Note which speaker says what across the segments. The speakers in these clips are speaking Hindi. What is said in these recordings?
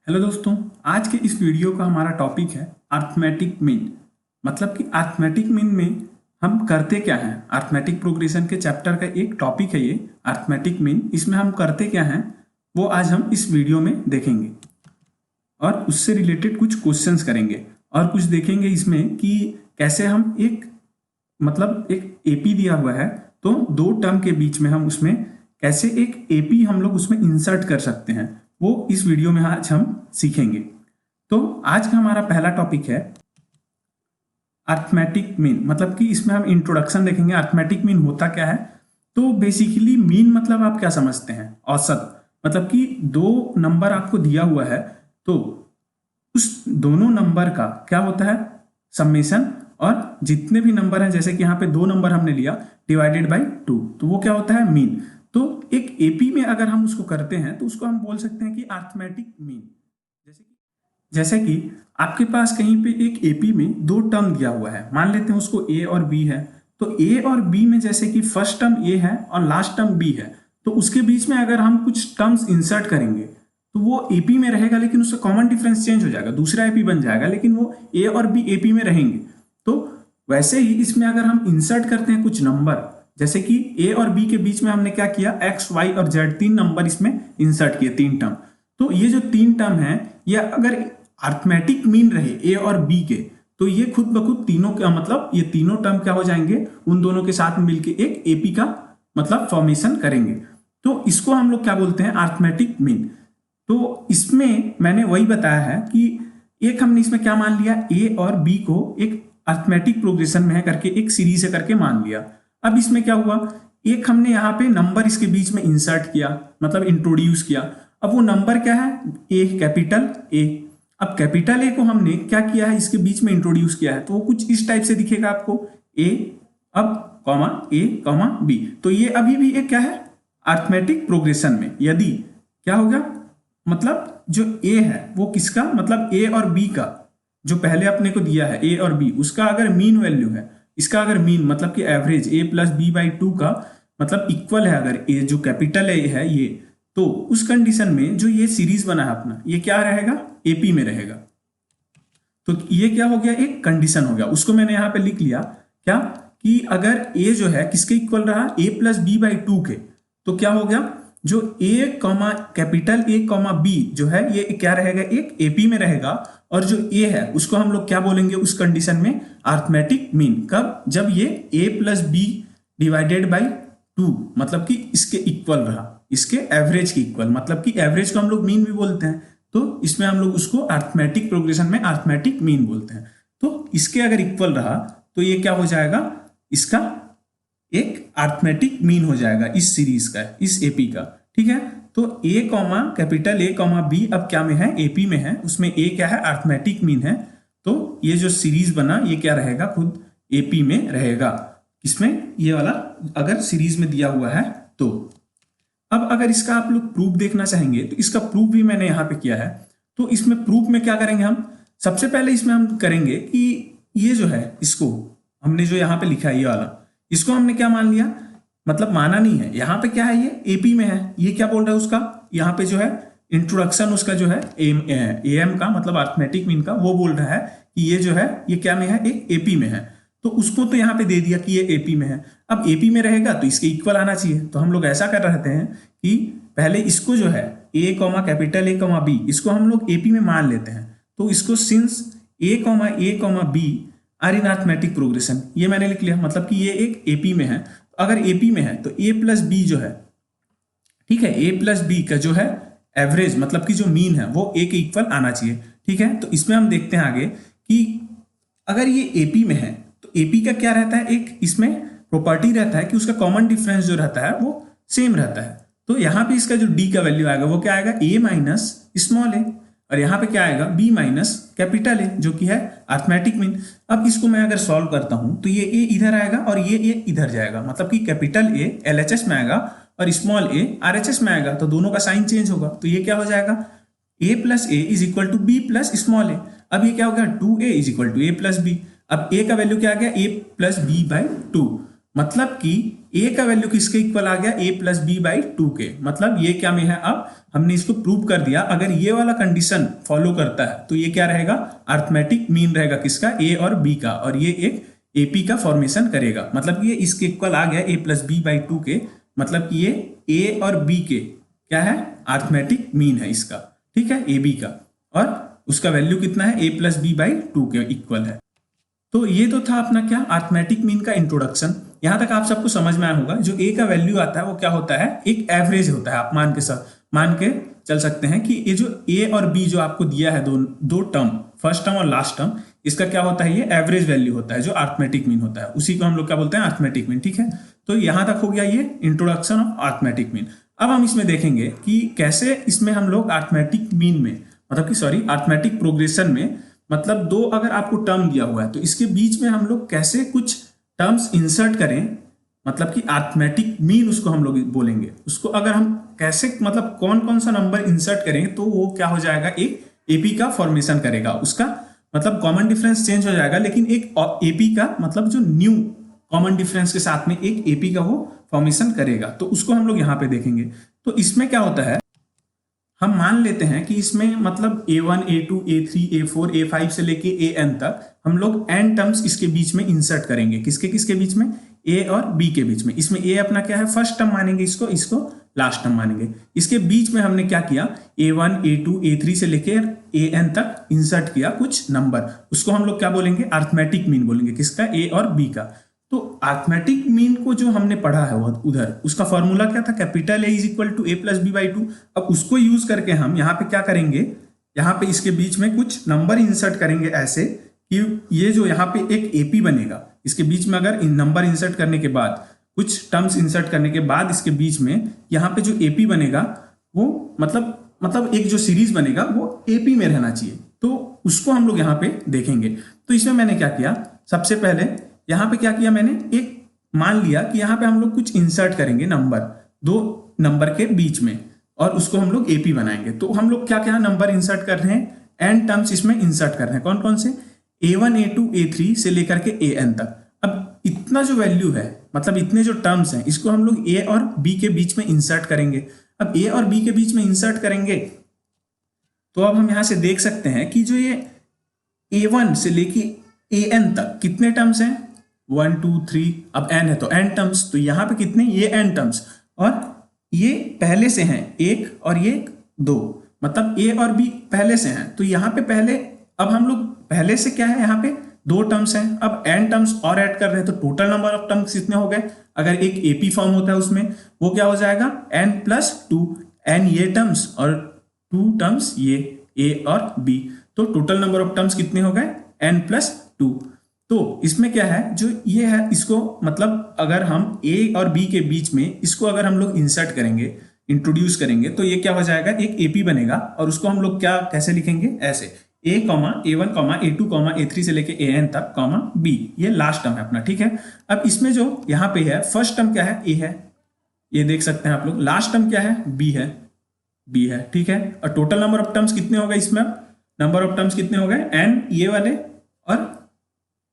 Speaker 1: हेलो दोस्तों, आज के इस वीडियो का हमारा टॉपिक है अर्थमेटिक मीन। मतलब कि अर्थमेटिक मीन में हम करते क्या हैं। अर्थमेटिक प्रोग्रेशन के चैप्टर का एक टॉपिक है ये अर्थमेटिक मीन। इसमें हम करते क्या हैं वो आज हम इस वीडियो में देखेंगे और उससे रिलेटेड कुछ क्वेश्चंस करेंगे और कुछ देखेंगे इसमें कि कैसे हम एक एपी दिया हुआ है तो दो टर्म के बीच में हम उसमें कैसे एक एपी हम लोग उसमें इंसर्ट कर सकते हैं, वो इस वीडियो में आज हम सीखेंगे। तो आज का हमारा पहला टॉपिक है अर्थमेटिक मीन। मतलब कि इसमें हम इंट्रोडक्शन देखेंगे अर्थमेटिक मीन होता क्या है। तो बेसिकली मीन मतलब आप क्या समझते हैं, औसत। मतलब कि दो नंबर आपको दिया हुआ है तो उस दोनों नंबर का क्या होता है, समेशन, और जितने भी नंबर हैं जैसे कि यहाँ पे दो नंबर हमने लिया डिवाइडेड बाई 2, तो वो क्या होता है, मीन। तो एक एपी में अगर हम उसको करते हैं तो उसको हम बोल सकते हैं कि अर्थमेटिक मीन। जैसे कि आपके पास कहीं पे एक एपी में दो टर्म दिया हुआ है, मान लेते हैं उसको ए और बी है। तो ए और बी में जैसे कि फर्स्ट टर्म ए है और लास्ट टर्म बी है, तो उसके बीच में अगर हम कुछ टर्म्स इंसर्ट करेंगे तो वो एपी में रहेगा, लेकिन उसका कॉमन डिफरेंस चेंज हो जाएगा, दूसरा एपी बन जाएगा, लेकिन वो ए और बी एपी में रहेंगे। तो वैसे ही इसमें अगर हम इंसर्ट करते हैं कुछ नंबर, जैसे कि ए और बी के बीच में हमने क्या किया, एक्स वाई और जेड तीन नंबर इसमें इंसर्ट किए, तीन टर्म। तो ये जो तीन टर्म है ये अगर अर्थमेटिक मीन रहे ए और बी के, तो ये खुद ब खुद तीनों का मतलब ये तीनों टर्म क्या हो जाएंगे, उन दोनों के साथ मिलके एक एपी का मतलब फॉर्मेशन करेंगे। तो इसको हम लोग क्या बोलते हैं, अर्थमेटिक मीन। तो इसमें मैंने वही बताया है कि एक हमने इसमें क्या मान लिया, ए और बी को एक अर्थमेटिक प्रोग्रेशन में है करके एक सीरीज है करके मान लिया। अब इसमें क्या हुआ, एक हमने यहाँ पे नंबर इसके बीच में इंसर्ट किया, मतलब इंट्रोड्यूस किया। अब वो नंबर क्या है, ए, कैपिटल ए। अब कैपिटल ए को हमने क्या किया है, इसके बीच में इंट्रोड्यूस किया है, तो वो कुछ इस टाइप से दिखेगा आपको, ए अब कॉमा ए कॉमा बी। तो ये अभी भी एक क्या है, अर्थमेटिक प्रोग्रेशन में। यदि क्या होगा, मतलब जो ए है वो किसका, मतलब ए और बी का जो पहले अपने को दिया है ए और बी, उसका अगर मीन वैल्यू है, इसका अगर मीन मतलब कि average A plus B by 2 का मतलब इक्वल है, अगर ए जो कैपिटल ए है ये, तो उस कंडीशन में जो ये सीरीज बना है अपना, ये क्या रहेगा, एपी में रहेगा। तो ये क्या हो गया, एक कंडीशन हो गया। उसको मैंने यहां पे लिख लिया क्या, कि अगर ए जो है किसके इक्वल रहा, ए प्लस बी बाई 2 के, तो क्या हो गया, जो A comma capital A comma B जो है ये क्या रहेगा, एक एपी में रहेगा। और जो ए है उसको हम लोग क्या बोलेंगे उस कंडीशन में, अर्थमेटिक मीन। कब, जब ये ए प्लस बी डिवाइडेड बाई 2 मतलब कि इसके इक्वल रहा, इसके एवरेज के इक्वल, मतलब कि एवरेज को हम लोग मीन भी बोलते हैं, तो इसमें हम लोग उसको अर्थमेटिक प्रोग्रेशन में अर्थमेटिक मीन बोलते हैं। तो इसके अगर इक्वल रहा तो ये क्या हो जाएगा, इसका एक अर्थमेटिक मीन हो जाएगा इस सीरीज का, इस एपी का। ठीक है, तो A comma capital A comma B अब क्या में है, एपी में है, उसमें ए क्या है, अर्थमेटिक मीन है। तो ये जो सीरीज बना ये क्या रहेगा, खुद एपी में रहेगा। इसमें ये वाला अगर सीरीज में दिया हुआ है तो। अब अगर इसका आप लोग प्रूफ देखना चाहेंगे तो इसका प्रूफ भी मैंने यहाँ पे किया है। तो इसमें प्रूफ में क्या करेंगे हम, सबसे पहले इसमें हम करेंगे कि ये जो है, इसको हमने जो यहाँ पे लिखा है ये वाला, इसको हमने क्या मान लिया, मतलब माना नहीं है, यहाँ पे क्या है, ये एपी में है। ये क्या बोल रहा है उसका, यहाँ पे जो है इंट्रोडक्शन उसका जो है एम का मतलब अर्थमेटिक मीन का, वो बोल रहा है कि ये जो है ये क्या में है, एक एपी में है। तो उसको तो यहाँ पे दे दिया कि ये एपी में है। अब एपी में रहेगा तो इसके इक्वल आना चाहिए। तो हम लोग ऐसा कर रहते हैं कि पहले इसको जो है A comma capital A comma B, इसको हम लोग एपी में मान लेते हैं। तो इसको since A comma B are in arithmetic progression, ये मैंने लिख लिया, मतलब कि ये एक एपी में है। अगर एपी में है तो ए प्लस बी जो है, ठीक है, ए प्लस बी का जो है एवरेज मतलब कि जो मीन है वो ए के इक्वल आना चाहिए। ठीक है, तो इसमें हम देखते हैं आगे कि अगर ये एपी में है तो एपी का क्या रहता है, एक इसमें प्रॉपर्टी रहता है कि उसका कॉमन डिफरेंस जो रहता है वो सेम रहता है। तो यहाँ पे इसका जो डी का वैल्यू आएगा वो क्या आएगा, ए माइनस स्मॉल ए, और यहाँ पे क्या आएगा, बी माइनस कैपिटल ए, जो कि है अर्थमेटिक मीन। अब इसको मैं अगर सॉल्व करता हूं तो ये ए इधर आएगा और ये ए इधर जाएगा, मतलब कि कैपिटल ए एलएचएस में आएगा और स्मॉल ए आरएचएस में आएगा, तो दोनों का साइन चेंज होगा। तो ये क्या हो जाएगा, A plus A is equal to B plus small A. अब ये क्या हो गया, 2a is equal to A plus B. अब ए का वैल्यू क्या आ गया, ए प्लस बी बाई 2। मतलब कि a का वैल्यू किसके इक्वल आ गया, a plus B by two के। मतलब ये क्या में है, अब हमने इसको प्रूव कर दिया। अगर ये वाला कंडीशन फॉलो करता है तो ये क्या रहेगा, अर्थमेटिक मीन रहेगा किसका, a और b का, और ये एक AP का फॉर्मेशन करेगा। मतलब ये इसके इक्वल आ गया a plus B by two के। मतलब कि ये a और b के क्या है, अर्थमेटिक मीन है इसका, ठीक है, AB का, और उसका वैल्यू कितना है, a plus B by two के इक्वल है। तो ये तो था अपना क्या, अर्थमेटिक मीन का इंट्रोडक्शन। यहां तक आप सबको समझ में आया होगा। जो ए का वैल्यू आता है वो क्या होता है, एक एवरेज होता है। आप मान के चल सकते हैं कि ये जो ए और बी जो आपको दिया है, दो टर्म, फर्स्ट टर्म और लास्ट टर्म, इसका क्या होता है, ये एवरेज वैल्यू होता है जो अर्थमेटिक मीन होता है। उसी को हम लोग क्या बोलते हैं, अर्थमेटिक मीन, ठीक है। तो यहां तक हो गया ये इंट्रोडक्शन ऑफ अर्थमेटिक मीन। अब हम इसमें देखेंगे कि कैसे इसमें हम लोग अर्थमेटिक मीन में, मतलब कि सॉरी, अर्थमेटिक प्रोग्रेशन में, मतलब दो अगर आपको टर्म दिया हुआ है तो इसके बीच में हम लोग कैसे कुछ टर्म्स इंसर्ट करें, मतलब कि अर्थमेटिक मीन उसको हम लोग बोलेंगे। उसको अगर हम कैसे, मतलब कौन कौन सा नंबर इंसर्ट करें तो वो क्या हो जाएगा, एक एपी का फॉर्मेशन करेगा। उसका मतलब कॉमन डिफरेंस चेंज हो जाएगा, लेकिन एक एपी का मतलब जो न्यू कॉमन डिफरेंस के साथ में एक एपी का वो फॉर्मेशन करेगा। तो उसको हम लोग यहाँ पे देखेंगे। तो इसमें क्या होता है, हम मान लेते हैं कि इसमें मतलब a1, a2, a3, a4, a5 से लेके an तक हम लोग n टर्म्स इसके बीच में इंसर्ट करेंगे। किसके किसके बीच में, a और b के बीच में। इसमें a अपना क्या है, फर्स्ट टर्म मानेंगे, इसको लास्ट टर्म मानेंगे। इसके बीच में हमने क्या किया, a1, a2, a3 से लेके an तक इंसर्ट किया कुछ नंबर। उसको हम लोग क्या बोलेंगे, अर्थमेटिक मीन बोलेंगे। किसका, a और b का। तो अर्थमेटिक मीन को जो हमने पढ़ा है उधर, उसका फॉर्मूला क्या था, capital A is equal to a plus B by two. अब उसको यूज करके हम यहाँ पे क्या करेंगे, यहाँ पे इसके बीच में कुछ नंबर इंसर्ट करेंगे ऐसे कि ये जो यहाँ पे एक एपी बनेगा। इसके बीच में अगर नंबर इंसर्ट करने के बाद, कुछ टर्म्स इंसर्ट करने के बाद इसके बीच में यहाँ पे जो एपी बनेगा वो मतलब एक जो सीरीज बनेगा वो एपी में रहना चाहिए। तो उसको हम लोग यहाँ पे देखेंगे। तो इसमें मैंने क्या किया, सबसे पहले यहाँ पे क्या किया मैंने, एक मान लिया कि यहाँ पे हम लोग कुछ इंसर्ट करेंगे नंबर, दो नंबर के बीच में, और उसको हम लोग एपी बनाएंगे। तो हम लोग क्या क्या नंबर इंसर्ट कर रहे हैं, एन टर्म्स इसमें इंसर्ट कर रहे हैं। कौन कौन से, a1, a2, a3 से लेकर के an तक। अब इतना जो वैल्यू है, मतलब इतने जो टर्म्स हैं, इसको हम लोग a और b के बीच में इंसर्ट करेंगे। अब a और b के बीच में इंसर्ट करेंगे तो अब हम यहां से देख सकते हैं कि जो ये a1 से लेके an तक कितने टर्म्स हैं, 1 2 3, अब n है तो n टर्म्स। तो यहाँ पे कितने, ये n टर्म्स, और ये पहले से हैं एक और ये दो, मतलब a और b पहले से हैं। तो यहाँ पे पहले, अब हम लोग पहले से क्या है, यहाँ पे दो टर्म्स हैं, अब n टर्म्स और ऐड कर रहे हैं। तो टोटल नंबर ऑफ टर्म्स कितने हो गए, अगर एक एपी फॉर्म होता है उसमें, वो क्या हो जाएगा, n प्लस टू, n ये टर्म्स और टू टर्म्स ये a और b। तो टोटल नंबर ऑफ टर्म्स कितने हो गए, n प्लस टू। तो इसमें क्या है, जो ये है, इसको मतलब अगर हम a और b के बीच में इसको अगर हम लोग इंसर्ट करेंगे, इंट्रोड्यूस करेंगे, तो ये क्या हो जाएगा, एक एपी बनेगा। और उसको हम लोग क्या कैसे लिखेंगे, ऐसे a, a1, a2, a3 से लेके an तक, b, ये लास्ट टर्म है अपना, ठीक है। अब इसमें जो यहाँ पे है, फर्स्ट टर्म क्या है, a है, ये देख सकते हैं आप लोग। लास्ट टर्म क्या है, b है, ठीक है। और टोटल नंबर ऑफ टर्म्स कितने हो गए इसमें, नंबर ऑफ टर्म्स कितने हो गए, n ये वाले और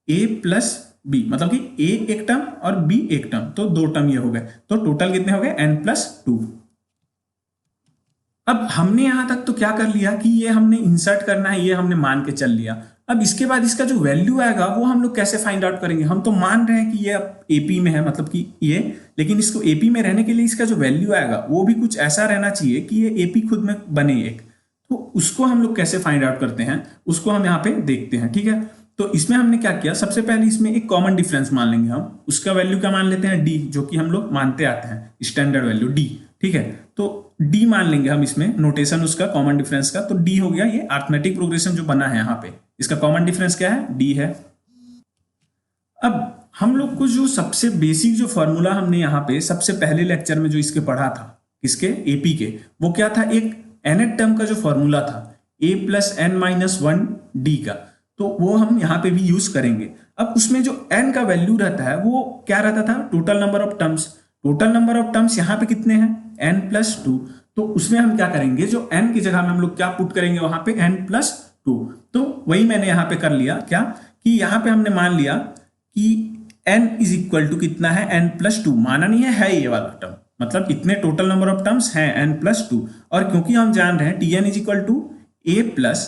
Speaker 1: a प्लस b, मतलब कि a एक टर्म और b एक टर्म, तो दो टर्म ये हो गए। तो टोटल कितने हो गए, n प्लस टू। अब हमने यहां तक तो क्या कर लिया कि ये हमने इंसर्ट करना है, ये हमने मान के चल लिया। अब इसके बाद इसका जो वैल्यू आएगा वो हम लोग कैसे फाइंड आउट करेंगे। हम तो मान रहे हैं कि ये एपी में है, मतलब कि ये, लेकिन इसको एपी में रहने के लिए इसका जो वैल्यू आएगा वो भी कुछ ऐसा रहना चाहिए कि ये एपी खुद में बने एक। तो उसको हम लोग कैसे फाइंड आउट करते हैं, उसको हम यहाँ पे देखते हैं, ठीक है। तो इसमें हमने क्या किया, सबसे पहले इसमें एक कॉमन डिफरेंस मान लेंगे हम। उसका वैल्यू क्या मान लेते हैं, डी, जो कि हम लोग मानते आते हैं स्टैंडर्ड वैल्यू डी, ठीक है। तो डी मान लेंगे हम इसमें, नोटेशन उसका कॉमन डिफरेंस का। तो डी हो गया, ये अर्थमेटिक प्रोग्रेशन जो बना है यहाँ पे, इसका कॉमन डिफरेंस क्या है, डी है। अब हम लोग को जो सबसे बेसिक जो फॉर्मूला हमने यहाँ पे सबसे पहले लेक्चर में जो इसके पढ़ा था, इसके एपी के, वो क्या था, एक nth टर्म का जो फॉर्मूला था, a plus n minus one D का। तो वो हम यहाँ पे भी यूज करेंगे। अब उसमें जो n का वैल्यू रहता है वो क्या रहता था, total number of terms. Total number of terms यहाँ पे कितने हैं, n प्लस टू। तो उसमें हम क्या करेंगे, जो n की जगह में हम लोग क्या पुट करेंगे वहां पे, n प्लस टू। तो वही मैंने यहाँ पे कर लिया क्या, कि यहाँ पे हमने मान लिया कि n इज इक्वल टू कितना है, n+2, माना नहीं है ये वाला टर्म, मतलब इतने टोटल नंबर ऑफ टर्म्स हैं n+2, और क्योंकि हम जान रहे हैं Tn is equal to a plus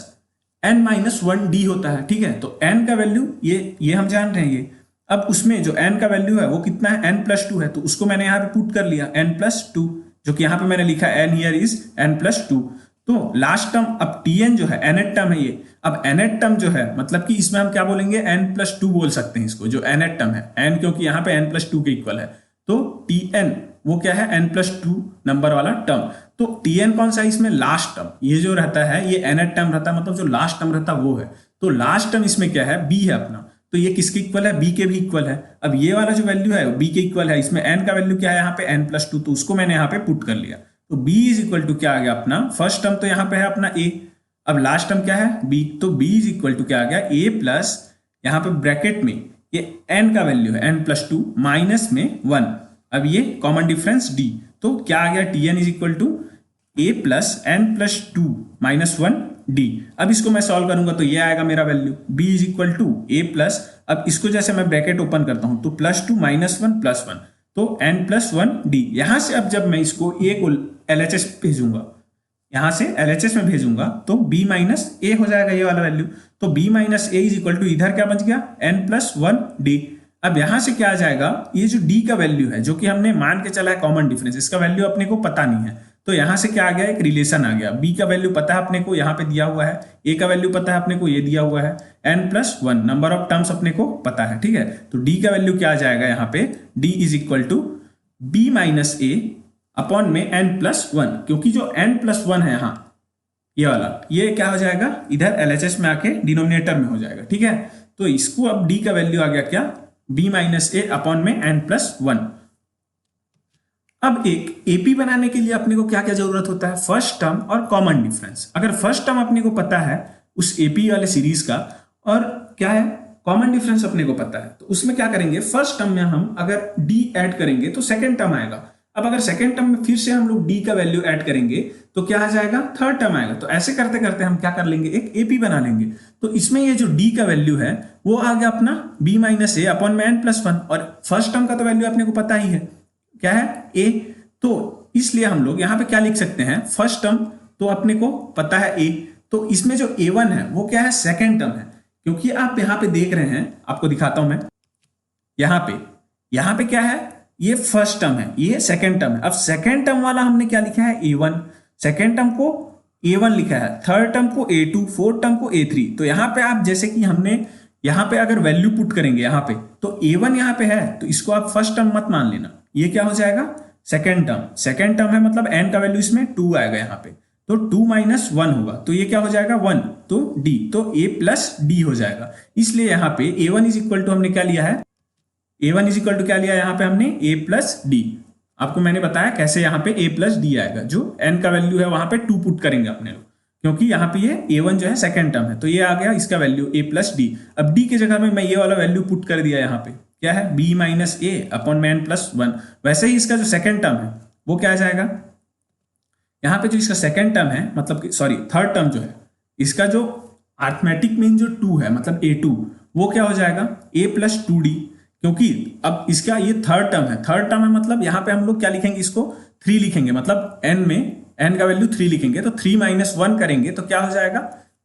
Speaker 1: n-1d होता है, ठीक है, तो n का वैल्यू ये हम जान रहे हैं ये। अब उसमें जो n का वैल्यू है वो कितना है, n+2 है, तो उसको मैंने यहाँ पे पुट कर लिया n+2, जो कि यहाँ पे मैंने लिखा n हियर इज n+2। तो लास्ट टर्म, अब Tn जो है nth टर्म है ये, अब nth टर्म जो है मतलब कि इसमें हम क्या बोलेंगे, n+2 बोल सकते हैं इसको, जो nth टर्म है n, क्योंकि यहाँ पे n+2 के इक्वल है, तो Tn वो क्या है, n+2 नंबर वाला टर्म। तो Tn कौन सा है इसमें, लास्ट टर्म, ये जो रहता है ये nth टर्म रहता है, मतलब जो लास्ट टर्म रहता है वो है। तो लास्ट टर्म इसमें क्या है, b है अपना, तो ये किसके इक्वल है, b के भी इक्वल है। अब ये वाला जो वैल्यू है b के इक्वल है, इसमें n का वैल्यू क्या है यहाँ पे n+2, तो उसको मैंने यहाँ पे पुट कर लिया, तो b इज इक्वल टू क्या आ गया अपना, फर्स्ट टर्म तो यहाँ पे है अपना a, अब लास्ट टर्म क्या है b, तो b इज इक्वल टू क्या आ गया, a प्लस यहाँ पे ब्रैकेट में ये n का वैल्यू है n+2 माइनस में 1, अब ये कॉमन डिफरेंस d, तो क्या आ गया, Tn is equal to a plus n+2 minus 1d। अब इसको मैं सॉल्व करूंगा तो ये आएगा मेरा value b is equal to a plus, अब इसको जैसे मैं ब्रैकेट ओपन करता हूं तो +2 माइनस 1 प्लस 1, तो n+1d। यहां से अब जब मैं इसको a को LHS भेजूंगा, यहां से LHS में भेजूंगा तो b माइनस a हो जाएगा ये वाला वैल्यू, तो b minus a is equal to इधर क्या बच गया, n+1d। अब यहां से क्या आ जाएगा, ये जो d का वैल्यू है जो कि हमने मान के चला है कॉमन डिफरेंस, इसका वैल्यू अपने को पता नहीं है, तो यहां से क्या आ गया, एक रिलेशन आ गया, b का वैल्यू पता है अपने को, यहाँ पे दिया हुआ है, a का वैल्यू पता है अपने को, ये दिया हुआ है, n+1 नंबर ऑफ टर्म्स अपने को पता है, ठीक है, तो d का वैल्यू क्या आ जाएगा यहाँ पे, d is equal to b minus a upon में n+1, क्योंकि जो n+1 है यहाँ ये वाला, ये क्या हो जाएगा, इधर LHS में आके डिनोमिनेटर में हो जाएगा, ठीक है, तो इसको अब d का वैल्यू आ गया क्या, b माइनस a अपॉन में n+1। अब एक एपी बनाने के लिए अपने को क्या क्या जरूरत होता है, फर्स्ट टर्म और कॉमन डिफरेंस। अगर फर्स्ट टर्म अपने को पता है उस एपी वाले सीरीज का, और क्या है, कॉमन डिफरेंस अपने को पता है, तो उसमें क्या करेंगे, फर्स्ट टर्म में हम अगर डी ऐड करेंगे तो सेकेंड टर्म आएगा। अब अगर सेकेंड टर्म में फिर से हम लोग डी का वैल्यू ऐड करेंगे तो क्या आ जाएगा, थर्ड टर्म आएगा। तो ऐसे करते करते हम क्या कर लेंगे, एक एपी बना लेंगे। तो इसमें ये जो डी का वैल्यू है वो आ गया अपना b माइनस ए अपॉन में n+1, और फर्स्ट टर्म का तो वैल्यू अपने को पता ही है, क्या है, a। तो इसलिए हम लोग यहाँ पे क्या लिख सकते हैं, फर्स्ट टर्म तो अपने को पता है a, तो इसमें जो a1 है वो क्या है, सेकेंड टर्म है, क्योंकि आप यहाँ पे देख रहे हैं, आपको दिखाता हूं मैं, यहाँ पे क्या है, ये फर्स्ट टर्म है, ये सेकेंड टर्म है। अब सेकेंड टर्म वाला हमने क्या लिखा है, a1, सेकेंड टर्म को a1 लिखा है, थर्ड टर्म को a2, फोर्थ टर्म को a3। तो यहाँ पे आप जैसे कि हमने यहाँ पे अगर वैल्यू पुट करेंगे यहाँ पे, तो a1 यहाँ पे है, तो इसको आप फर्स्ट टर्म मत मान लेना, ये क्या हो जाएगा, सेकेंड टर्म है, मतलब n का वैल्यू इसमें 2 आएगा यहाँ पे, तो 2 माइनस 1 होगा, तो ये क्या हो जाएगा 1, तो d, तो a प्लस डी हो जाएगा। इसलिए यहाँ पे a1 इज इक्वल टू हमने क्या लिया है, a1 इज इक्वल टू क्या लिया यहाँ पे हमने, a प्लस डी। आपको मैंने बताया कैसे यहाँ पे a प्लस डी आएगा, जो n का वैल्यू है वहां पे 2 पुट करेंगे अपने लोग, क्योंकि यहाँ पे ये a1 जो है सेकेंड टर्म है, तो ये आ गया इसका वैल्यू a प्लस डी। अब d की जगह में मैं ये वाला वैल्यू पुट कर दिया यहाँ पे, क्या है, b माइनस ए अपॉन में n+1। वैसे ही इसका जो सेकेंड टर्म है वो क्या आ जाएगा, यहाँ पे जो इसका सेकेंड टर्म है, मतलब सॉरी थर्ड टर्म जो है, इसका जो अरिथमेटिक मीन जो 2 है, मतलब a2, वो क्या हो जाएगा, a प्लस 2d, क्योंकि अब इसका ये थर्ड टर्म है, मतलब यहाँ पे हम लोग क्या लिखेंगे, इसको 3 लिखेंगे, मतलब n में n का वैल्यू 3 लिखेंगे, तो 3 माइनस 1 करेंगे तो क्या हो जाएगा,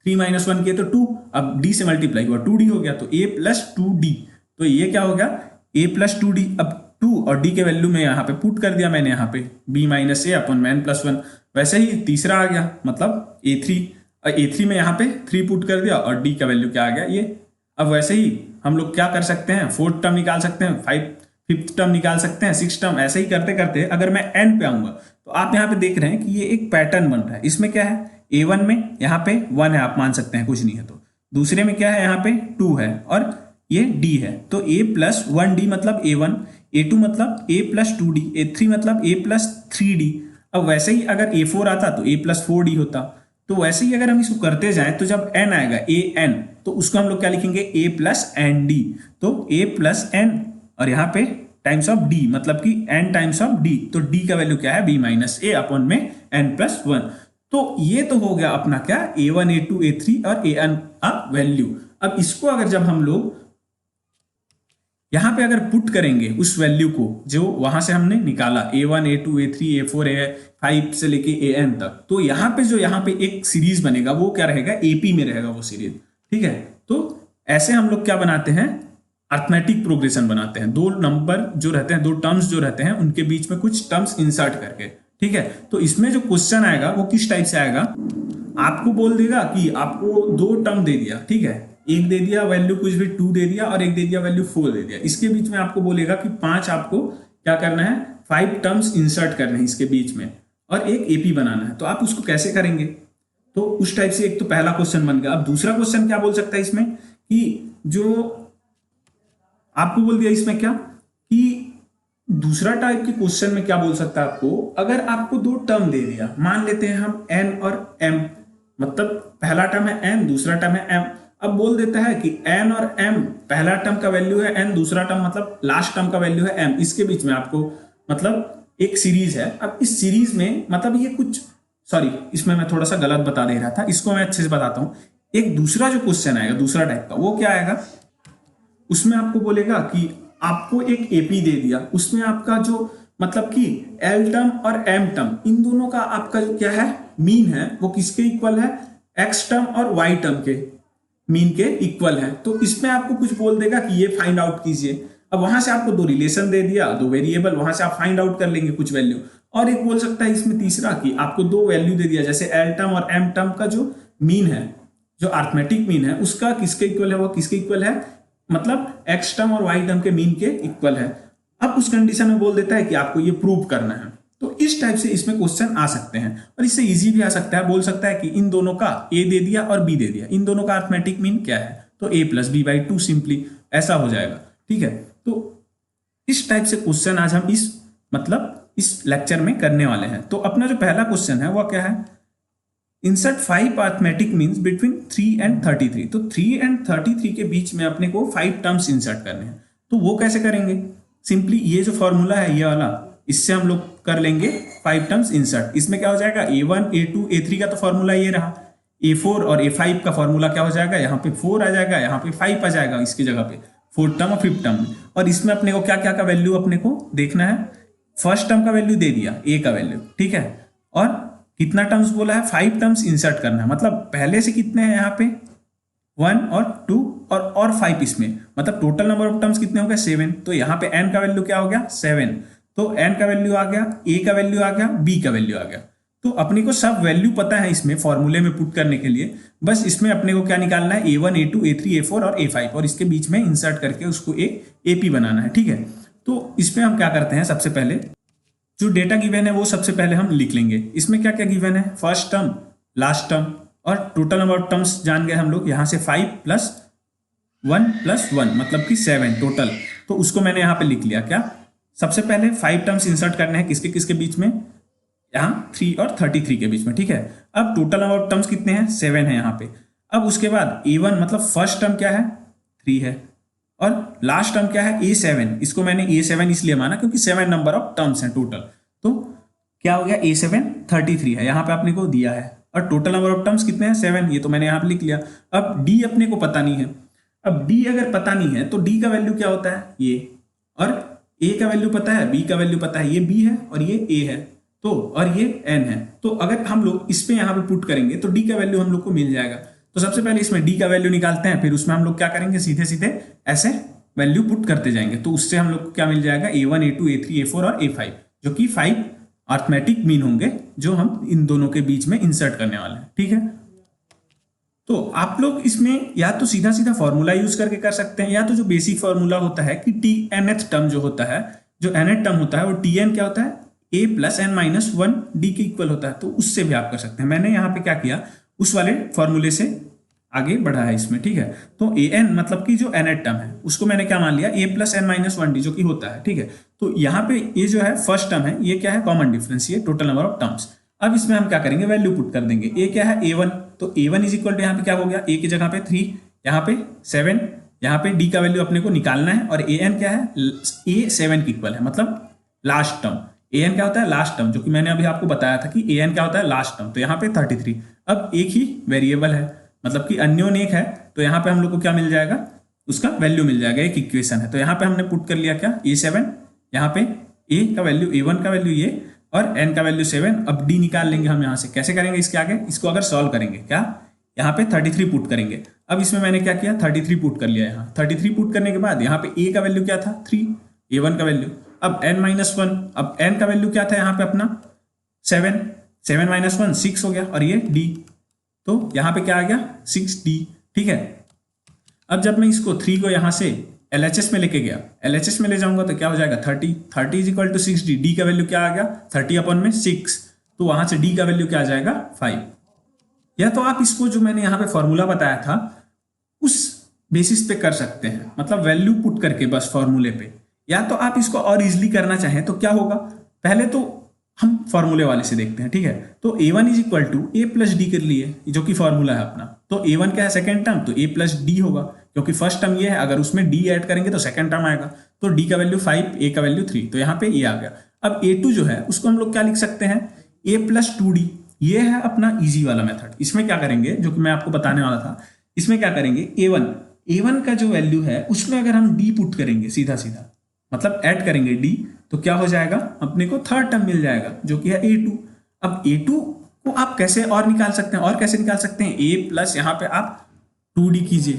Speaker 1: 3 माइनस 1 किए तो 2, अब d से मल्टीप्लाई हुआ 2d हो गया, तो a प्लस 2d, तो ये क्या हो गया, a प्लस 2d। अब 2 और d के वैल्यू में यहाँ पे पुट कर दिया मैंने, यहाँ पे b माइनस ए अपॉन में n+1। वैसे ही तीसरा आ गया, मतलब a3 में यहाँ पे 3 पुट कर दिया, और d का वैल्यू क्या आ गया, ये। अब वैसे ही हम लोग क्या कर सकते हैं, फोर्थ टर्म निकाल सकते हैं, फिफ्थ टर्म निकाल सकते हैं, सिक्स टर्म, ऐसे ही करते करते अगर मैं n पे आऊंगा तो आप यहाँ पे देख रहे हैं कि ये एक पैटर्न बन रहा है। इसमें क्या है, a1 में यहाँ पे 1 है, आप मान सकते हैं, कुछ नहीं है, तो दूसरे में क्या है, यहाँ पे 2 है, और ये d है, तो a प्लस 1d मतलब a1, a2 मतलब a प्लस 2d, a3 मतलब a प्लस 3d। अब वैसे ही अगर a4 आता तो a प्लस 4d होता। तो वैसे ही अगर हम इसको करते जाएं तो जब n आएगा an, तो उसको हम लोग क्या लिखेंगे, a प्लस एन डी, तो a प्लस एन, और यहाँ पे टाइम्स ऑफ d, मतलब कि n टाइम्स ऑफ d, तो d का वैल्यू क्या है, b माइनस ए अपॉन में n+1। तो ये तो हो गया अपना क्या, a1, a2, a3 और an का वैल्यू। अब इसको अगर जब हम लोग यहाँ पे अगर पुट करेंगे उस वैल्यू को जो वहां से हमने निकाला A1 A2 A3 A4 A5 से लेके AN तक, तो यहाँ पे जो यहाँ पे एक सीरीज बनेगा वो क्या रहेगा, AP में रहेगा वो सीरीज। ठीक है, तो ऐसे हम लोग क्या बनाते हैं, अर्थमेटिक प्रोग्रेशन बनाते हैं, दो नंबर जो रहते हैं, दो टर्म्स जो रहते हैं उनके बीच में कुछ टर्म्स इंसर्ट करके। ठीक है, तो इसमें जो क्वेश्चन आएगा वो किस टाइप से आएगा, आपको बोल देगा कि आपको दो टर्म दे दिया, ठीक है, एक दे दिया वैल्यू कुछ भी 2 दे दिया और एक दे दिया वैल्यू 4 दे दिया, इसके बीच में आपको बोलेगा कि 5 आपको क्या करना है, 5 टर्म्स इंसर्ट करने हैं इसके बीच में और एक एपी बनाना है। तो आप उसको कैसे करेंगे, तो उस टाइप से एक तो पहला क्वेश्चन बन गया। अब दूसरा क्वेश्चन क्या बोल सकता है इसमें, कि जो आपको बोल दिया इसमें क्या, कि दूसरा टाइप के क्वेश्चन में क्या बोल सकता है आपको, अगर आपको दो टर्म दे दिया, मान लेते हैं हम n और m, मतलब पहला टर्म है n, दूसरा टर्म है m। अब बोल देता है कि n और m, पहला टर्म का वैल्यू है n, दूसरा टर्म मतलब लास्ट टर्म का वैल्यू है m, इसके बीच में आपको मतलब एक सीरीज है। अब इस सीरीज में मतलब ये कुछ, सॉरी इसमें मैं थोड़ा सा गलत बता दे रहा था, इसको मैं अच्छे से बताता हूं। एक दूसरा जो क्वेश्चन आएगा दूसरा टाइप का, वो क्या आएगा, उसमें आपको बोलेगा कि आपको एक एपी दे दिया, उसमें आपका जो मतलब कि एल टर्म और एम टर्म इन दोनों का आपका जो क्या है मीन है वो किसके इक्वल है, एक्स टर्म और वाई टर्म के मीन के इक्वल है। तो इसमें आपको कुछ बोल देगा कि ये फाइंड आउट कीजिए। अब वहां से आपको दो रिलेशन दे दिया, दो वेरिएबल, वहां से आप फाइंड आउट कर लेंगे कुछ वैल्यू। और एक बोल सकता है इसमें तीसरा कि आपको दो वैल्यू दे दिया, जैसे एल टर्म और एम टर्म का जो मीन है, जो अर्थमेटिक मीन है उसका किसके इक्वल है, वो किसके इक्वल है, मतलब एक्स टर्म और वाई टर्म के मीन के इक्वल है। अब उस कंडीशन में बोल देता है कि आपको ये प्रूव करना है। तो इस टाइप से इसमें क्वेश्चन आ सकते हैं, और इससे इजी भी आ सकता है, बोल सकता है कि इन दोनों का ए दे दिया और बी दे दिया, इन दोनों का अर्थमेटिक मीन क्या है, तो a plus B by 2 simply ऐसा हो जाएगा। ठीक है, तो इस टाइप से क्वेश्चन आज हम इस मतलब इस लेक्चर में करने वाले हैं। तो अपना जो पहला क्वेश्चन है वह क्या है, insert 5 arithmetic means between 3 and 33। तो 3 एंड 33 के बीच में अपने को 5 टर्म्स इंसर्ट करने हैं। तो वो कैसे करेंगे, सिंपली ये जो फॉर्मूला है ये वाला, इससे हम लोग कर लेंगे 5 टर्म्स इंसर्ट। इसमें क्या हो जाएगा, A1 A2 A3 का तो फॉर्मूला ये रहा, A4 और A5 का फॉर्मूला क्या हो जाएगा, यहाँ पे 4 आ जाएगा, यहाँ पे 5 आ जाएगा, इसकी जगह पे 4th टर्म और 5th टर्म। और इसमें अपने को क्या क्या का वैल्यू अपने को देखना है, फर्स्ट टर्म का वैल्यू दे दिया a का वैल्यू, ठीक है, और कितना टर्म्स बोला है, 5 टर्म्स इंसर्ट करना है। मतलब पहले से कितने हैं यहाँ पे 1 और 2 और 5 इसमें, मतलब टोटल नंबर ऑफ टर्म्स कितने हो गए 7। तो यहाँ पे n का वैल्यू क्या हो गया 7, तो n का वैल्यू आ गया, a का वैल्यू आ गया, b का वैल्यू आ गया। तो अपने को सब वैल्यू पता है इसमें फॉर्मूले में पुट करने के लिए, बस इसमें अपने को क्या निकालना है, A1 A2 A3 A4 और A5, और इसके बीच में इंसर्ट करके उसको एक AP बनाना है। ठीक है, तो इसमें हम क्या करते हैं, सबसे पहले जो डेटा गिवन है वो सबसे पहले हम लिख लेंगे। इसमें क्या क्या गिवन है, फर्स्ट टर्म, लास्ट टर्म और टोटल नंबर ऑफ टर्म्स जान गए हम लोग। यहाँ से 5 + 1 + 1 मतलब कि 7 टोटल, तो उसको मैंने यहाँ पे लिख लिया। क्या, सबसे पहले 5 टर्म्स इंसर्ट करने हैं, किसके किसके बीच में, यहाँ 3 और 33 के बीच में। ठीक है, अब टोटल नंबर ऑफ टर्म्स कितने हैं 7 है यहाँ पे। अब उसके बाद A1 मतलब फर्स्ट टर्म क्या है 3 है, और लास्ट टर्म क्या है A7। इसको मैंने A7 इसलिए माना क्योंकि 7 नंबर ऑफ टर्म्स हैं टोटल। तो क्या हो गया, A7 33 है, यहाँ पे आपने को दिया है, और टोटल नंबर ऑफ टर्म्स कितने हैं 7, ये तो मैंने यहाँ पे लिख लिया। अब D अपने को पता नहीं है, अब D अगर पता नहीं है तो D का वैल्यू क्या होता है ये, और A का वैल्यू पता है, B का वैल्यू पता है, ये B है और ये A है, तो और ये N है। तो अगर हम लोग इस पे यहाँ पे पुट करेंगे तो D का वैल्यू हम लोग को मिल जाएगा। तो सबसे पहले इसमें D का वैल्यू निकालते हैं, फिर उसमें हम लोग क्या करेंगे, सीधे सीधे ऐसे वैल्यू पुट करते जाएंगे। तो उससे हम लोग को क्या मिल जाएगा, A1 A2 A3 A4 और A5, जो कि 5 अर्थमेटिक मीन होंगे जो हम इन दोनों के बीच में इंसर्ट करने वाले हैं। ठीक है, तो आप लोग इसमें या तो सीधा सीधा फॉर्मूला यूज करके कर सकते हैं, या तो जो बेसिक फॉर्मूला होता है कि TNth टर्म जो होता है, जो nth टर्म होता है वो TN क्या होता है, A + n-1 D के इक्वल होता है, तो उससे भी आप कर सकते हैं। मैंने यहाँ पे क्या किया, उस वाले फॉर्मूले से आगे बढ़ा है इसमें। ठीक है, तो an मतलब कि जो nth टर्म है उसको मैंने क्या मान लिया, A + n-1 D जो कि होता है। ठीक है, तो यहाँ पे ये जो है फर्स्ट टर्म है, ये क्या है, कॉमन डिफरेंस, ये टोटल नंबर ऑफ टर्म्स। अब इसमें हम क्या करेंगे, वैल्यू पुट कर देंगे। A क्या है A1, तो A1 इज इक्वल टू यहाँ पे क्या हो गया, A की जगह पे 3, यहाँ पे 7, यहाँ पे D का वैल्यू अपने को निकालना है, और AN क्या है, A7 के इक्वल है, मतलब लास्ट टर्म। AN क्या होता है, लास्ट टर्म, जो कि मैंने अभी आपको बताया था कि AN क्या होता है, लास्ट टर्म। तो यहाँ पे 33। अब एक ही वेरिएबल है, मतलब कि अननोन एक है, तो यहाँ पे हम लोग को क्या मिल जाएगा, उसका वैल्यू मिल जाएगा, एक इक्वेशन है। तो यहाँ पे हमने पुट कर लिया क्या, A7, यहाँ पे A का वैल्यू, A1 का वैल्यू ये और N का वैल्यू 7। अब D निकाल लेंगे हम यहाँ से। कैसे करेंगे इसके आगे, इसको अगर सॉल्व करेंगे क्या, यहाँ पे 33 पुट करेंगे। अब इसमें मैंने क्या किया, 33 पुट कर लिया यहाँ। 33 पुट करने के बाद यहाँ पे A का वैल्यू क्या था, 3, A1 का वैल्यू। अब N-1, अब N का वैल्यू क्या था यहाँ पे अपना 7, 7 - 1 6 हो गया, और ये D, तो यहाँ पे क्या आ गया 6D। ठीक है, अब जब मैं इसको 3 को यहाँ से LHS में लेके गया, LHS में ले जाऊंगा तो क्या हो जाएगा 30, 30 = 6D। D का वैल्यू क्या आ गया 30/6, तो वहां से D का वैल्यू क्या आ जाएगा 5। या तो आप इसको जो मैंने यहाँ पे फॉर्मूला बताया था उस बेसिस पे कर सकते हैं, मतलब वैल्यू पुट करके बस फॉर्मूले पे। या तो आप इसको और इजिली करना चाहें तो क्या होगा, पहले तो हम फॉर्मूले वाले से देखते हैं। ठीक है, तो A1 = A + D कर लिए, जो कि फॉर्मूला है अपना। तो A1 क्या है सेकेंड टर्म, तो A + D होगा, क्योंकि फर्स्ट टर्म ये है, अगर उसमें D ऐड करेंगे तो सेकेंड टर्म आएगा। तो D का वैल्यू 5, A का वैल्यू 3, तो यहाँ पे ये आ गया। अब A2 जो है उसको हम लोग क्या लिख सकते हैं, A + 2D। ये है अपना इजी वाला मेथड। इसमें क्या करेंगे, जो कि मैं आपको बताने वाला था, इसमें क्या करेंगे, A1 का जो वैल्यू है उसमें अगर हम D पुट करेंगे सीधा सीधा, मतलब ऐड करेंगे D, तो क्या हो जाएगा, अपने को थर्ड टर्म मिल जाएगा जो कि है A2। अब A2 को आप कैसे और निकाल सकते हैं, और कैसे निकाल सकते हैं, A प्लस यहाँ पे आप 2D कीजिए,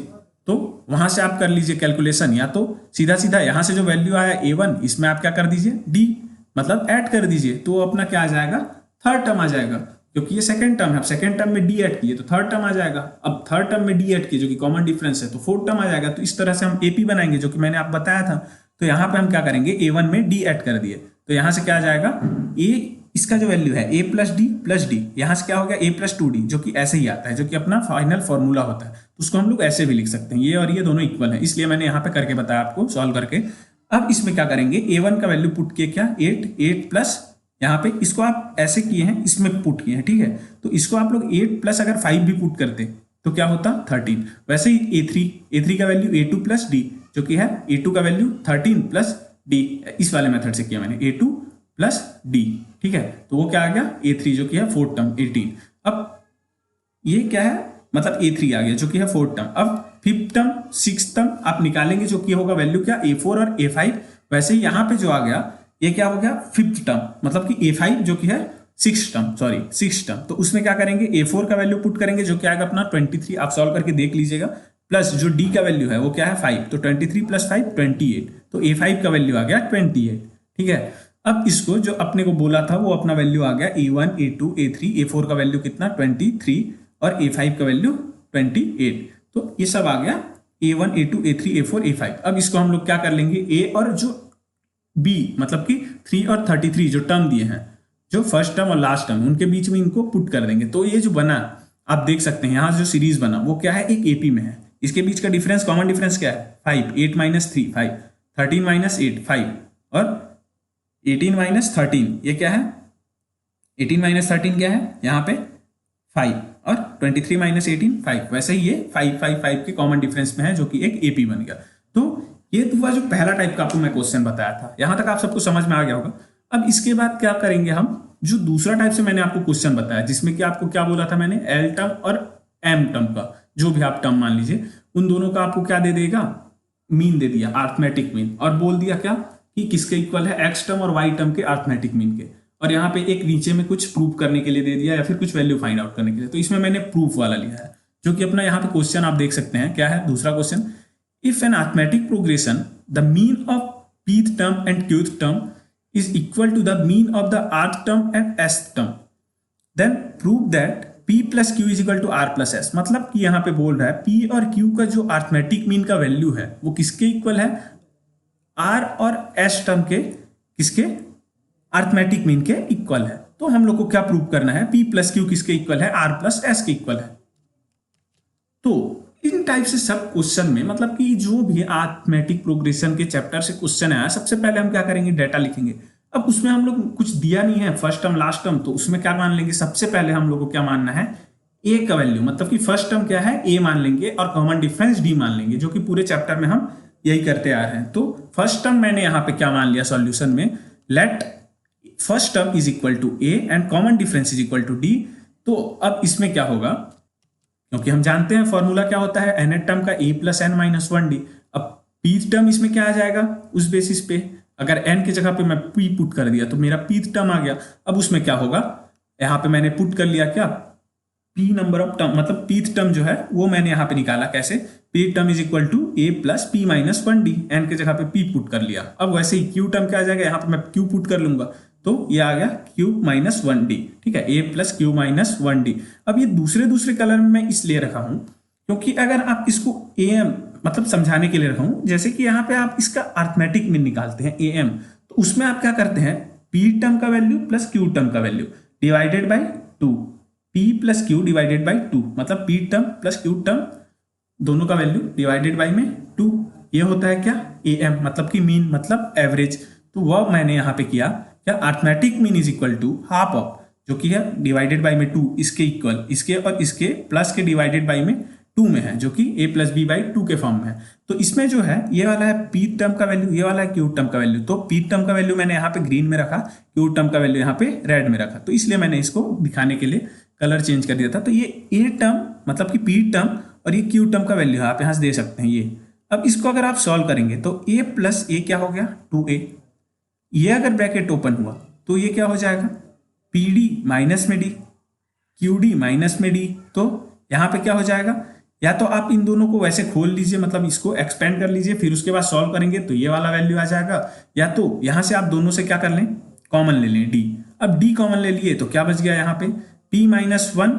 Speaker 1: तो वहां से आप कर लीजिए कैलकुलेशन। या तो सीधा सीधा यहाँ से जो वैल्यू आया A1, इसमें आप क्या कर दीजिए D, मतलब ऐड कर दीजिए, तो अपना क्या आ जाएगा, थर्ड टर्म आ जाएगा, क्योंकि ये सेकंड टर्म है। सेकंड टर्म में D ऐड किए तो थर्ड टर्म आ जाएगा। अब थर्ड टर्म में D ऐड किए जो कि कॉमन डिफरेंस है, तो फोर्थ टर्म आ जाएगा। तो इस तरह से हम AP बनाएंगे, जो कि मैंने आप बताया था। तो यहाँ पे हम क्या करेंगे, A1 में D ऐड कर दिए, तो यहाँ से क्या आ जाएगा, A, इसका जो वैल्यू है A + D + D, यहाँ से क्या हो गया A + 2D, जो कि ऐसे ही आता है, जो कि अपना फाइनल फॉर्मूला होता है। तो उसको हम लोग ऐसे भी लिख सकते हैं, ये और ये दोनों इक्वल है, इसलिए मैंने यहाँ पे करके बताया आपको सॉल्व करके। अब इसमें क्या करेंगे, A1 का वैल्यू पुट किए क्या 8 प्लस, यहाँ पे इसको आप ऐसे किए हैं, इसमें पुट किए हैं। ठीक है, तो इसको आप लोग 8 प्लस अगर 5 भी पुट करते तो क्या होता 13। वैसे ही A3 का वैल्यू A2 + D, जो कि है A2 का वैल्यू 13 + D, इस वाले मेथड से किया मैंने, A2 + D। ठीक है, तो वो क्या आ गया A3, जो कि है फोर्थ टर्म 18। अब ये क्या है, मतलब A3 आ गया, जो कि है फोर्थ टर्म। अब फिफ्थ टर्म, सिक्स टर्म आप निकालेंगे, जो कि होगा वैल्यू क्या A4 और A5। वैसे ही यहाँ पे जो आ गया, ये क्या हो गया फिफ्थ टर्म, मतलब कि A5 जो कि है सिक्स टर्म। तो उसमें क्या करेंगे, A4 का वैल्यू पुट करेंगे, जो कि आएगा अपना 23, आप सॉल्व करके देख लीजिएगा, प्लस जो D का वैल्यू है वो क्या है 5, तो 23 + 5 28, तो A5 का वैल्यू आ गया 28। ठीक है, अब इसको जो अपने को बोला था वो अपना वैल्यू आ गया A1, A2, A3, A4 का वैल्यू कितना 23 और A5 का वैल्यू 28। तो ये सब आ गया A1, A2, A3, A4, A5। अब इसको हम लोग क्या कर लेंगे, A और जो B, मतलब कि 3 और 33 जो टर्म दिए हैं, जो फर्स्ट टर्म और लास्ट टर्म, उनके बीच में इनको पुट कर देंगे। तो ये जो बना आप देख सकते हैं, यहाँ जो सीरीज बना वो क्या है, एक AP में है। इसके बीच का डिफरेंस, कॉमन डिफरेंस क्या है 5, 8 - 3 5, 13 - 8 5, और 18 - 13 ये क्या है, 18 - 13 क्या है यहाँ पे 5, और 23 - 18 5। वैसे ही ये 5 5 5 के कॉमन डिफरेंस में है, जो कि एक AP बन गया। तो ये हुआ जो पहला टाइप का आपको मैं क्वेश्चन बताया था। यहां तक आप सबको समझ में आ गया होगा। अब इसके बाद क्या करेंगे हम, जो दूसरा टाइप से मैंने आपको क्वेश्चन बताया, जिसमें कि आपको क्या बोला था मैंने, L टर्म और M टर्म का, जो भी आप टर्म मान लीजिए, उन दोनों का आपको क्या दे देगा, मीन दे दिया, अर्थमेटिक मीन, और बोल दिया क्या कि किसके इक्वल है, X टर्म और Y टर्म के अर्थमेटिक मीन के। और यहाँ पे एक नीचे में कुछ प्रूफ करने के लिए दे दिया, या फिर कुछ वैल्यू फाइंड आउट करने के लिए। तो इसमें मैंने प्रूफ वाला लिया है, जो कि अपना यहाँ पे क्वेश्चन आप देख सकते हैं क्या है, दूसरा question, if an arithmetic progression the mean of pth term and qth term is equal to the mean of the rth term and sth term, then prove that p plus q is equal to r plus s। मतलब कि यहाँ पे बोल रहा है p और q का जो अर्थमेटिक मीन का वैल्यू है वो किसके इक्वल है, r और s टर्म के किसके अर्थमेटिक मीन के इक्वल है। तो हम लोग को क्या प्रूव करना है, p plus q किसके इक्वल है, r plus s के इक्वल है। तो इन टाइप से सब क्वेश्चन में, मतलब कि जो भी अर्थमेटिक प्रोग्रेशन के चैप्टर से क्वेश्चन आया, सबसे पहले हम क्या करेंगे, डाटा लिखेंगे। अब उसमें हम लोग कुछ दिया नहीं है, फर्स्ट टर्म लास्ट टर्म, तो उसमें क्या मान लेंगे, सबसे पहले हम लोग को क्या मानना है, ए का वैल्यू, मतलब कि फर्स्ट टर्म क्या है ए मान लेंगे, और कॉमन डिफरेंस डी मान लेंगे, जो कि पूरे चैप्टर में हम यही करते आ रहे हैं। तो फर्स्ट टर्म मैंने यहाँ पे क्या मान लिया सॉल्यूशन में, let first term is equal to A and common difference is equal to D. तो अब इसमें क्या होगा, क्योंकि हम जानते हैं फॉर्मूला क्या होता है, nth टर्म का a + n - 1d। pth term इसमें क्या आ जाएगा उस बेसिस पे, अगर n की जगह पे मैं p पुट कर दिया तो मेरा pth टर्म आ गया। अब उसमें क्या होगा, यहाँ पे मैंने पुट कर लिया क्या, p नंबर ऑफ टर्म, मतलब pth टर्म जो है वो मैंने यहाँ पे निकाला कैसे, p term is equal to a plus p minus 1d, n की जगह पे p पुट कर लिया। अब वैसे ही q टर्म क्या आ जाएगा, यहाँ पे मैं q पुट कर लूंगा तो ये आ गया q माइनस 1d, ठीक है, a plus q minus 1d। अब ये दूसरे कलर में मैं इसलिए रखा हूं क्योंकि अगर आप इसको am मतलब समझाने के लिए रखा हूं, जैसे कि यहाँ पे आप इसका अर्थमेटिक मीन निकालते हैं am, तो उसमें आप क्या करते हैं, p टर्म का वैल्यू प्लस q टर्म का value divided by 2, p plus q divided by 2, मतलब p term plus q term दोनों का वैल्यू डिवाइडेड बाई में 2, ये होता है क्या am, मतलब कि मीन मतलब एवरेज। तो वह मैंने यहाँ पे किया क्या, arithmetic mean is equal to half of जो कि है डिवाइडेड बाई में 2, इसके इक्वल, इसके और इसके प्लस के डिवाइडेड बाई में 2 में है, जो कि a प्लस बी बाई 2 के फॉर्म में है। तो इसमें जो है ये वाला है p टर्म का वैल्यू, ये वाला है q टर्म का वैल्यू। तो p टर्म का वैल्यू मैंने यहाँ पे ग्रीन में रखा, q टर्म का वैल्यू यहाँ पे रेड में रखा, तो इसलिए मैंने इसको दिखाने के लिए कलर चेंज कर दिया था। तो ये a टर्म मतलब कि p टर्म और ये q टर्म का वैल्यू आप यहाँ से दे सकते हैं ये। अब इसको अगर आप सॉल्व करेंगे तो a प्लस a क्या हो गया 2a, ये अगर ब्रैकेट ओपन हुआ तो ये क्या हो जाएगा pd माइनस में d, qd माइनस में d, तो यहाँ पे क्या हो जाएगा, या तो आप इन दोनों को वैसे खोल लीजिए, मतलब इसको एक्सपेंड कर लीजिए, फिर उसके बाद सॉल्व करेंगे तो ये वाला वैल्यू आ जाएगा, या तो यहाँ से आप दोनों से क्या कर लें, कॉमन ले लें d। अब d कॉमन ले लिए तो क्या बच गया यहाँ पे, p माइनस 1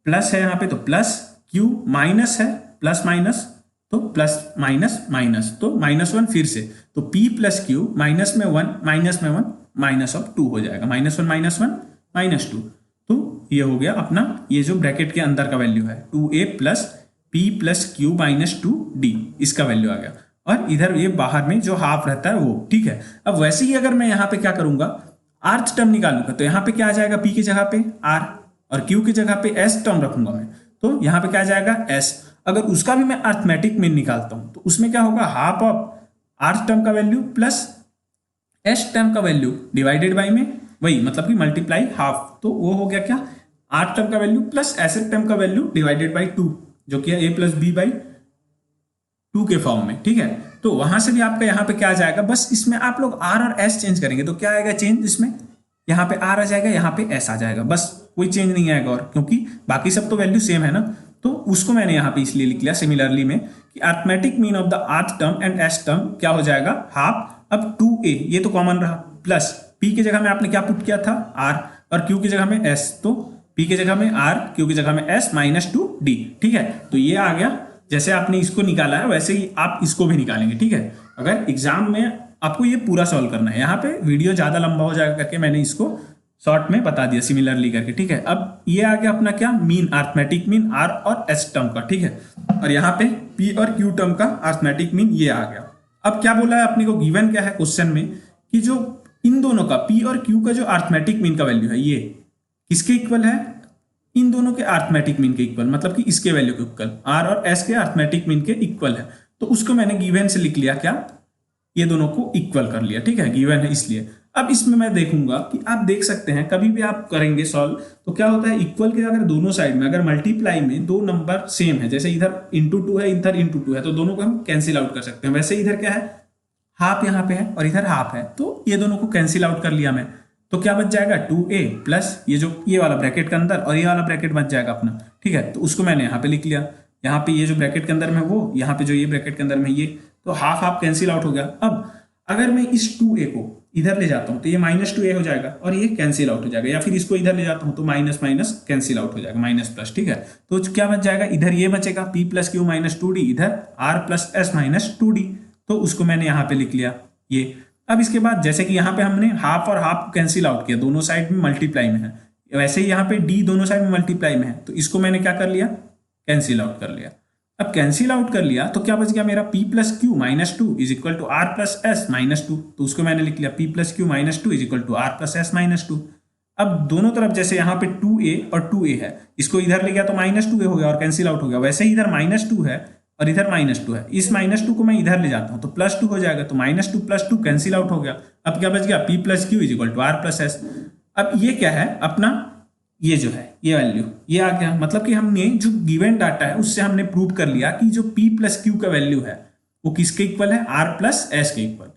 Speaker 1: प्लस है यहाँ पे तो प्लस, q माइनस है प्लस माइनस तो प्लस माइनस माइनस, तो माइनस 1 फिर से, तो p प्लस q माइनस में 1 माइनस में 1 माइनस ऑफ 2 हो जाएगा, माइनस 1 माइनस 1 माइनस 2। तो ये हो गया अपना ये जो ब्रैकेट के अंदर का वैल्यू है 2a plus p plus q minus 2d, इसका वैल्यू आ गया। और इधर ये बाहर में जो हाफ रहता है वो, ठीक है। अब वैसे ही अगर मैं यहाँ पे क्या करूंगा, आर्थ टर्म निकालूंगा तो यहाँ पे क्या आ जाएगा, p की जगह पे r और q की जगह पे s टर्म रखूंगा मैं, तो यहाँ पे क्या आ जाएगा s। अगर उसका भी मैं अर्थमेटिक मीन निकालता हूं तो उसमें क्या होगा, हाफ ऑफ आर्थ टर्म का वैल्यू प्लस एस टर्म का वैल्यू डिवाइडेड बाई में वही, मतलब कि मल्टीप्लाई हाफ, तो वो हो गया क्या, आर्थ टर्म का वैल्यू प्लस एस टर्म का वैल्यू डिवाइडेड बाई 2, जो कि है a प्लस बी बाई 2 के फॉर्म में, ठीक है। तो वहां से भी आपका यहाँ पे क्या आ जाएगा, बस इसमें आप लोग r और s चेंज करेंगे तो क्या आएगा चेंज, इसमें यहाँ पे r आ जाएगा, यहाँ पे s आ जाएगा, बस कोई चेंज नहीं आएगा, और क्योंकि बाकी सब तो वैल्यू सेम है ना, तो उसको मैंने यहाँ पे इसलिए लिख लिया सिमिलरली में कि अर्थमेटिक मीन ऑफ द आर्थ टर्म एंड एस टर्म क्या हो जाएगा, हाफ। अब 2a ये तो कॉमन रहा, प्लस p की जगह में आपने क्या पुट किया था r, और q की जगह में s, तो p की जगह में r, q की जगह में s माइनस 2d, ठीक है। तो ये आ गया, जैसे आपने इसको निकाला है वैसे ही आप इसको भी निकालेंगे, ठीक है। अगर एग्जाम में आपको ये पूरा सॉल्व करना है, यहाँ पे वीडियो ज्यादा लंबा हो जाएगा करके मैंने इसको शॉर्ट में बता दिया सिमिलरली करके, ठीक है। अब ये आ गया अपना क्या, मीन, अर्थमेटिक मीन r और s टर्म का, ठीक है। और यहाँ पे p और q टर्म का अर्थमेटिक मीन ये आ गया। अब क्या बोला है अपने को, गिवन क्या है क्वेश्चन में कि जो इन दोनों का p और q का जो अर्थमेटिक मीन का वैल्यू है ये किसके इक्वल है, इन दोनों के अर्थमेटिक मीन के इक्वल, मतलब कि इसके वैल्यू के इक्वल, r और s के अर्थमेटिक मीन के इक्वल है। तो उसको मैंने गिवन से लिख लिया क्या, ये दोनों को इक्वल कर लिया, ठीक है, गिवन है इसलिए। अब इसमें मैं देखूंगा कि आप देख सकते हैं कभी भी आप करेंगे सॉल्व तो क्या होता है, इक्वल के अगर दोनों साइड में अगर मल्टीप्लाई में दो नंबर सेम है, जैसे इधर इंटू 2 है इधर इंटू 2 है, तो दोनों को हम कैंसिल आउट कर सकते हैं। वैसे इधर क्या है, हाफ यहाँ पे है और इधर हाफ है, तो ये दोनों को कैंसिल आउट कर लिया मैं, तो क्या बच जाएगा 2a प्लस ये जो ये वाला ब्रैकेट के अंदर और ये वाला ब्रैकेट बच जाएगा अपना, ठीक है। तो उसको मैंने यहाँ पे लिख लिया, यहाँ पे ये जो ब्रैकेट के अंदर में वो, यहाँ पे जो ये ब्रैकेट के अंदर में ये, तो हाफ हाफ कैंसिल आउट हो गया। अब अगर मैं इस 2a को इधर ले जाता हूं तो ये माइनस 2a हो जाएगा और ये कैंसिल आउट हो जाएगा, या फिर इसको इधर ले जाता हूं तो माइनस माइनस कैंसिल आउट हो जाएगा, माइनस प्लस, ठीक है। तो क्या बच जाएगा, इधर ये बचेगा p plus Q minus 2d, इधर r plus s minus 2d, तो उसको मैंने यहाँ पे लिख लिया ये। अब इसके बाद जैसे कि यहाँ पे हमने हाफ और हाफ कैंसिल आउट किया, दोनों साइड में मल्टीप्लाई में है, वैसे ही यहाँ पे d दोनों साइड में मल्टीप्लाई में है, तो इसको मैंने क्या कर लिया, कैंसिल आउट कर लिया। अब कैंसिल आउट कर लिया तो क्या बच गया मेरा p plus Q minus 2 is equal to r plus S minus 2, तो उसको मैंने लिख लिया p plus Q minus 2 is equal to r plus S minus 2। अब दोनों तरफ जैसे यहाँ पे 2a और 2a है, इसको इधर ले गया तो माइनस 2a हो गया और कैंसिल आउट हो गया, वैसे ही इधर माइनस 2 है और इधर माइनस 2 है, इस माइनस 2 को मैं इधर ले जाता हूँ तो प्लस 2 हो जाएगा, तो माइनस 2 प्लस 2 कैंसिल आउट हो गया। अब क्या बच गया, p plus Q is equal to r plus S. अब ये क्या है अपना, ये जो है ये वैल्यू ये आ गया, मतलब कि हमने जो गिवन डाटा है उससे हमने प्रूव कर लिया कि जो p प्लस क्यू का वैल्यू है वो किसके इक्वल है, r प्लस एस के इक्वल।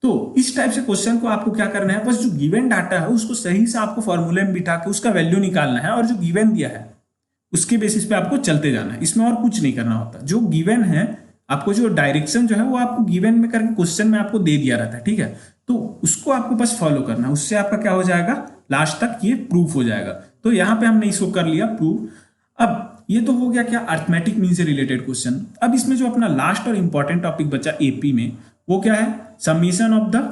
Speaker 1: तो इस टाइप से क्वेश्चन को आपको क्या करना है, बस जो गिवन डाटा है उसको सही से आपको फॉर्मूले में बिठा के उसका वैल्यू निकालना है, और जो गिवन दिया है उसके बेसिस पे आपको चलते जाना है, इसमें और कुछ नहीं करना होता। जो गिवन है आपको, जो डायरेक्शन जो है वो आपको गिवन में करके क्वेश्चन में आपको दे दिया रहता है, ठीक है। तो उसको आपको बस फॉलो करना है, उससे आपका क्या हो जाएगा, लास्ट तक ये प्रूफ हो जाएगा। तो यहाँ पे हमने इसको कर लिया प्रूफ। अब ये तो हो गया क्या, अर्थमेटिक मीन से रिलेटेड क्वेश्चन। अब इसमें जो अपना लास्ट और इंपॉर्टेंट टॉपिक बचा एपी में, वो क्या है, summation of the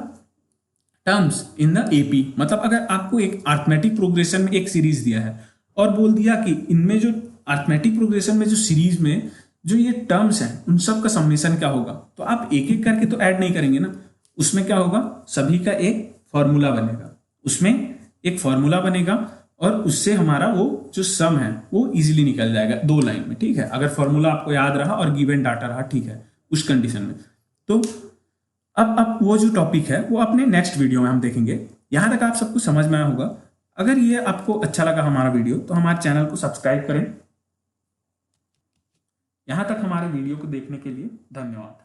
Speaker 1: terms in the AP. मतलब अगर आपको एक अर्थमेटिक प्रोग्रेशन में एक सीरीज दिया है और बोल दिया कि इनमें जो अर्थमेटिक प्रोग्रेशन में जो सीरीज में जो ये टर्म्स हैं उन सब का समेशन क्या होगा, तो आप एक एक करके तो ऐड नहीं करेंगे ना, उसमें क्या होगा, सभी का एक फॉर्मूला बनेगा, उसमें एक फॉर्मूला बनेगा और उससे हमारा वो जो सम है वो इजीली निकल जाएगा 2 लाइन में, ठीक है। अगर फॉर्मूला आपको याद रहा और गिवन डाटा रहा, ठीक है, उस कंडीशन में। तो अब वो जो टॉपिक है वो अपने नेक्स्ट वीडियो में हम देखेंगे। यहां तक आप सबको समझ में आया होगा। अगर ये आपको अच्छा लगा हमारा वीडियो तो हमारे चैनल को सब्सक्राइब करें। यहां तक हमारे वीडियो को देखने के लिए धन्यवाद।